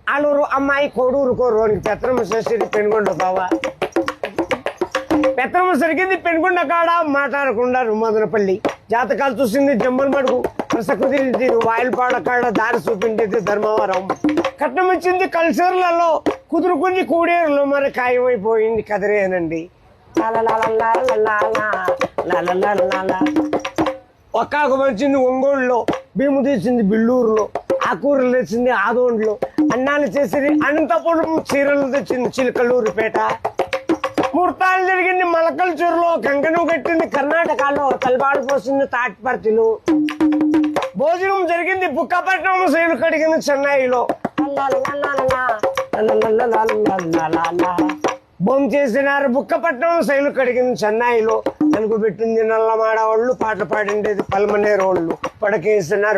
ఆలూరు అమ్మాయి కోడూరు కోరునికి పెత్తనం చేసేది పెనుగొండ బావా. పెత్తనం సరిగింది పెనుగొండ కాడ మాట్లాడకుండా మదనపల్లి. జాతకాలు చూసింది జమ్మల మడుగు. ప్రసకృతి వాయిల్పాడ కాడ దారి చూపించేది ధర్మవరం. కట్నం ఇచ్చింది కల్చర్లలో కుదురుకుంది కూడేరులో మరి ఖాయమైపోయింది కదిరేనండి. ఒక్కాకు వచ్చింది ఒంగోలులో, భీము తీసింది బిల్లూరులో, ఆకూరలు తెచ్చింది ఆదోండ్లో, అన్నాలు చేసింది అనంతపురం, చీరలు తెచ్చింది చిలకలూరుపేట. ముహూర్తాలు జరిగింది మలకల్చూరులో, కంకణం కట్టింది కర్ణాటకలో, తలబాడు పోసింది తాటిపర్తిలో. భోజనం జరిగింది బుక్కపట్నం, శైలు కడిగింది చెన్నైలో. బొమ్మ చేసినారు బుక్కపట్నం, శైలు కడిగింది చెన్నైలో. తెలుగు పెట్టింది నల్లమాడవాళ్ళు, పాటలు పాడిండేది పల్మనేరోళ్ళు. పడకేసినారు